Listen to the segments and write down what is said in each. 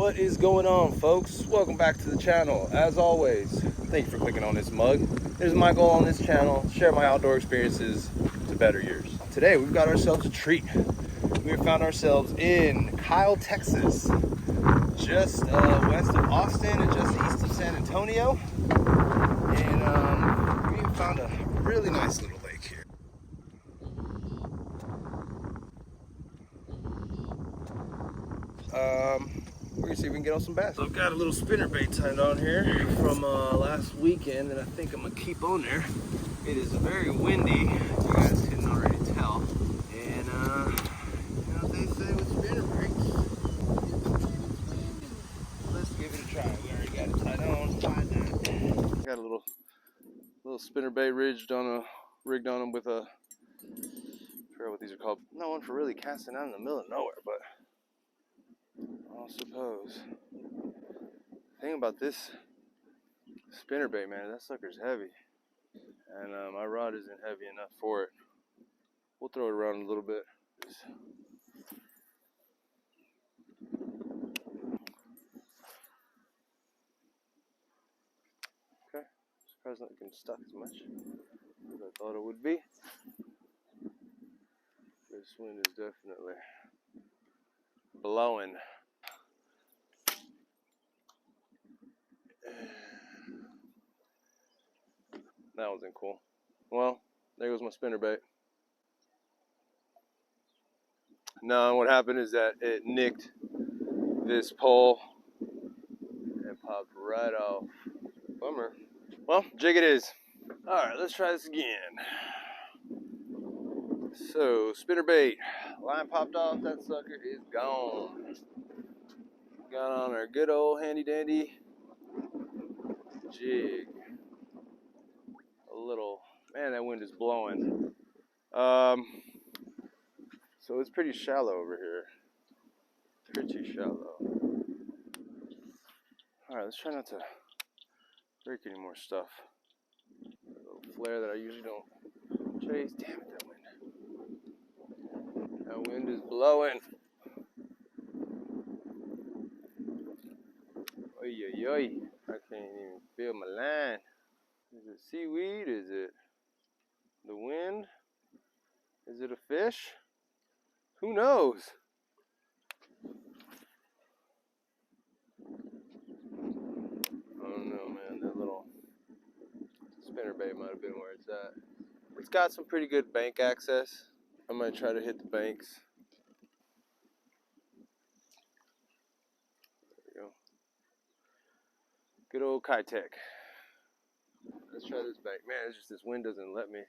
What is going on, folks? Welcome back to the channel. As always, thank you for clicking on this mug. There's my goal on this channel: share my outdoor experiences to better yours. Today we've got ourselves a treat. We have found ourselves in Kyle, Texas, just west of Austin and just east of San Antonio, and we have found a really nice little lake here. We're gonna see if we can get on some bass. So I've got a little spinner bait tied on here from last weekend, and I think I'm gonna keep on there. It is very windy, you guys couldn't already tell. And you know what they say with spinner baits, let's give it a try. We already got it tied on. Got a little spinner bait rigged on them with a, I forget what these are called. Not one for really casting out in the middle of nowhere, but I suppose. The thing about this spinnerbait, man, that sucker's heavy, and my rod isn't heavy enough for it. We'll throw it around a little bit. Okay, surprised not getting stuck as much as I thought it would be. This wind is definitely blowing. That wasn't cool. Well, there goes my spinnerbait. No, what happened is that it nicked this pole and popped right off. Bummer. Well, jig it is. Alright, let's try this again. So, spinnerbait. Line popped off, that sucker is gone. Got on our good old handy dandy jig. A little, man, that wind is blowing. So it's pretty shallow over here. Pretty shallow. Alright, let's try not to break any more stuff. A little flare that I usually don't chase. Damn it, that wind. That wind is blowing. Oy, oy, oy. I can't even feel my line. Is it seaweed? Is it the wind? Is it a fish? Who knows? I don't know, man. That little spinnerbait might have been where it's at. It's got some pretty good bank access. I might try to hit the banks. There we go. Good old Kitech. Let's try this bank. Man, it's just this wind doesn't let me.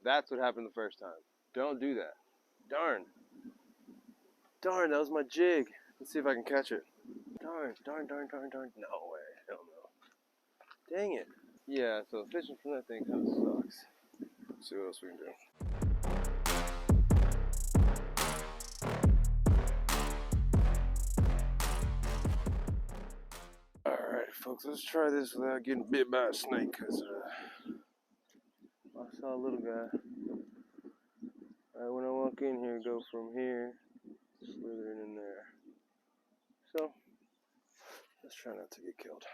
That's what happened the first time. Don't do that. Darn. Darn, that was my jig. Let's see if I can catch it. Darn. No way. Hell no. Dang it. Yeah, so fishing from that thing kind of sucks. Let's see what else we can do. Alright, folks, let's try this without getting bit by a snake, because I saw a little guy. Alright, when I walk in here, go from here, slithering in there. So, let's try not to get killed.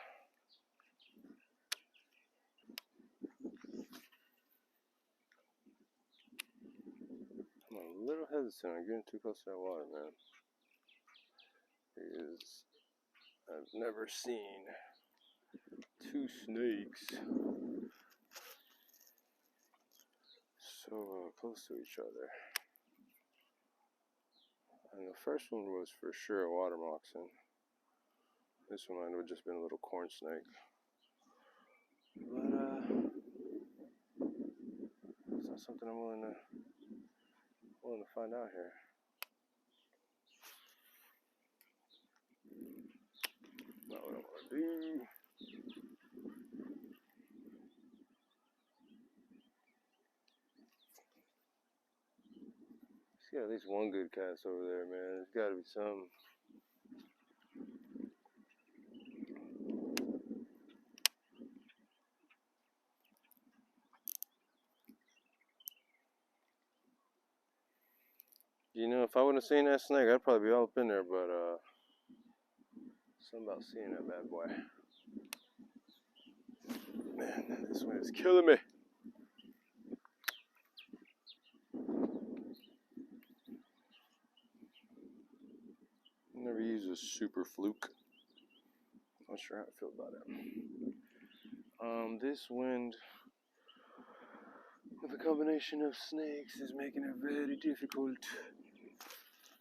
I'm a little hesitant on getting too close to that water, man. Because I've never seen two snakes so close to each other. And the first one was for sure a water moccasin. This one might have just been a little corn snake. But it's not something I'm willing to find out here. Not what I want to do. There's got at least one good cast over there, man. There's got to be some. You know, if I wouldn't have seen that snake, I'd probably be all up in there, but something about seeing that bad boy. Man, this wind is killing me. Never use a super fluke. Not sure how I feel about it. This wind with a combination of snakes is making it very difficult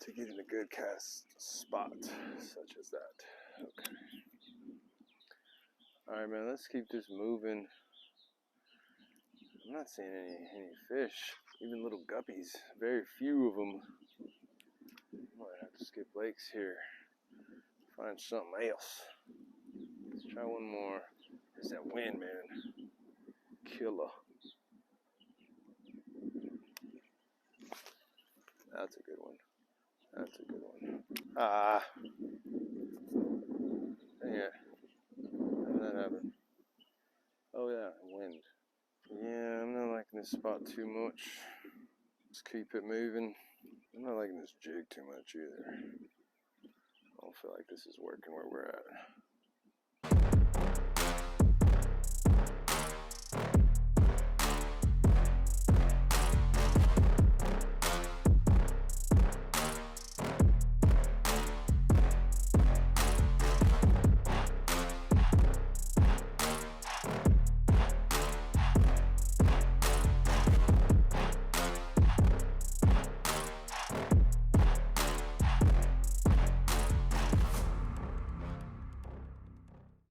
to get in a good cast spot, such as that. Okay. Alright, man, let's keep this moving. I'm not seeing any fish, even little guppies. Very few of them. Might have to skip lakes here. Find something else. Let's try one more. It's that wind, man. Killer. That's a good one. That's a good one. Ah. Dang it. How did that happen? Oh yeah, wind. Yeah, I'm not liking this spot too much. Just keep it moving. I'm not liking this jig too much either. I don't feel like this is working where we're at.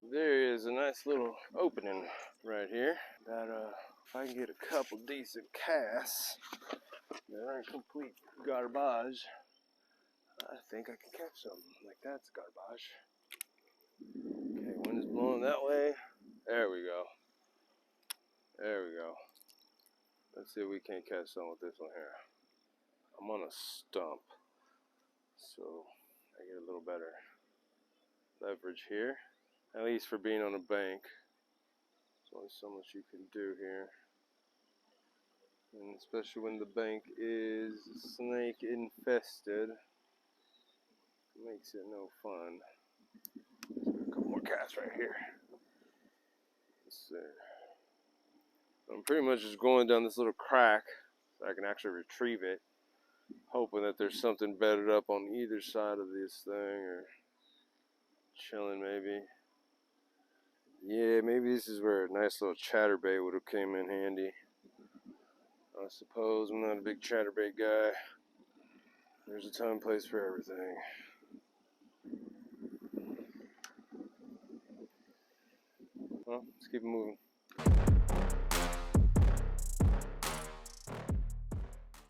There is a nice little opening right here that if I can get a couple decent casts that aren't complete garbage, I think I can catch something. Like that's garbage. Okay, wind is blowing that way. There we go. There we go. Let's see if we can't catch something with this one here. I'm on a stump, so I get a little better leverage here. At least for being on a bank. There's only so much you can do here. And especially when the bank is snake infested. It makes it no fun. There's a couple more casts right here. Let's see. I'm pretty much just going down this little crack so I can actually retrieve it. Hoping that there's something bedded up on either side of this thing or chilling maybe. Yeah, maybe this is where a nice little chatterbait would have came in handy. I suppose I'm not a big chatterbait guy. There's a time and place for everything. Well, let's keep it moving.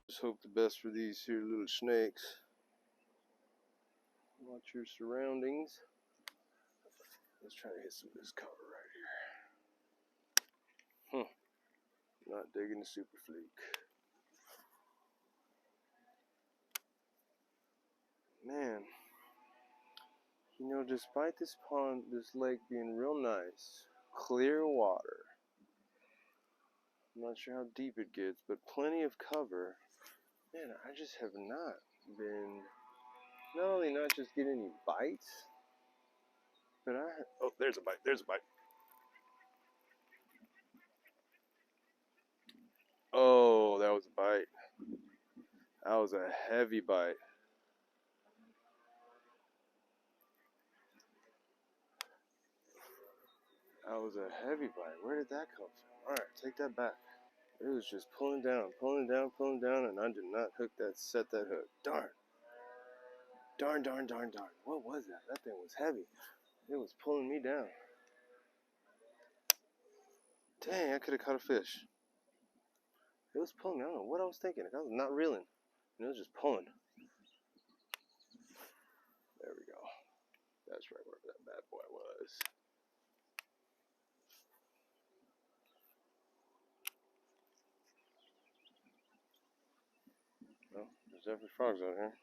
Just hope the best for these here little snakes. Watch your surroundings. Let's try to hit some of this cover right here. Not digging the super fluke. Man, you know, despite this lake being real nice, clear water, I'm not sure how deep it gets, but plenty of cover. Man, I just have not been, not only not just getting any bites, but oh, there's a bite, there's a bite. Oh, that was a bite. That was a heavy bite. That was a heavy bite. Where did that come from? Alright, take that back. It was just pulling down, and I did not set that hook. Darn. Darn. What was that? That thing was heavy. It was pulling me down. Dang, I could have caught a fish. It was pulling me. I don't know what I was thinking. I was not reeling. It was just pulling. There we go. That's right where that bad boy was. Well, there's definitely frogs out here.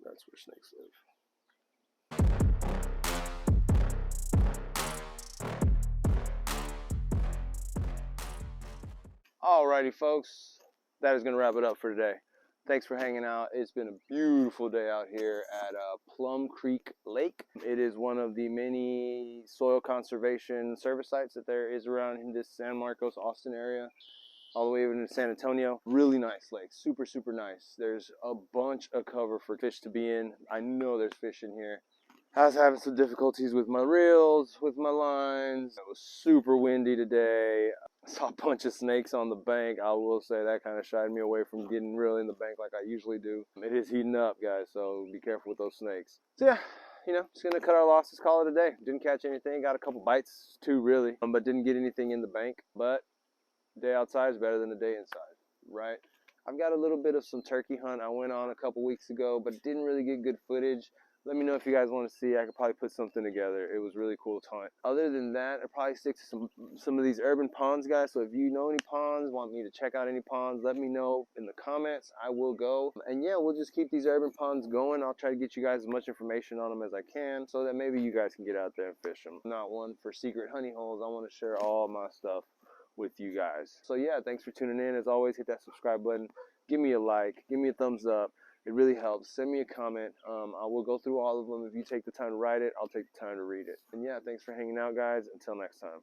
That's where snakes live. Alrighty, folks. that is going to wrap it up for today. Thanks for hanging out. It's been a beautiful day out here at Plum Creek Lake. It is one of the many soil conservation service sites that there is around in this San Marcos, Austin area, all the way over to San Antonio. Really nice lake, super, super nice. There's a bunch of cover for fish to be in. I know there's fish in here. I was having some difficulties with my reels, with my lines. It was super windy today. I saw a bunch of snakes on the bank. I will say that kind of shied me away from getting real in the bank like I usually do. It is heating up, guys, so be careful with those snakes. So yeah, just gonna cut our losses, call it a day. Didn't catch anything, got a couple bites, two really, but didn't get anything in the bank. But a day outside is better than a day inside, right? I've got a little bit of some turkey hunt I went on a couple weeks ago, but didn't really get good footage. Let me know if you guys want to see. I could probably put something together. It was really cool to hunt. Other than that, I'll probably stick to some of these urban ponds, guys. So if you know any ponds, want me to check out any ponds, let me know in the comments. I will go. And yeah, we'll just keep these urban ponds going. I'll try to get you guys as much information on them as I can so that maybe you guys can get out there and fish them. I'm not one for secret honey holes. I want to share all my stuff with you guys. So yeah, thanks for tuning in. As always, hit that subscribe button. Give me a like. Give me a thumbs up. It really helps. Send me a comment. I will go through all of them. If you take the time to write it, I'll take the time to read it. And yeah, thanks for hanging out, guys. Until next time.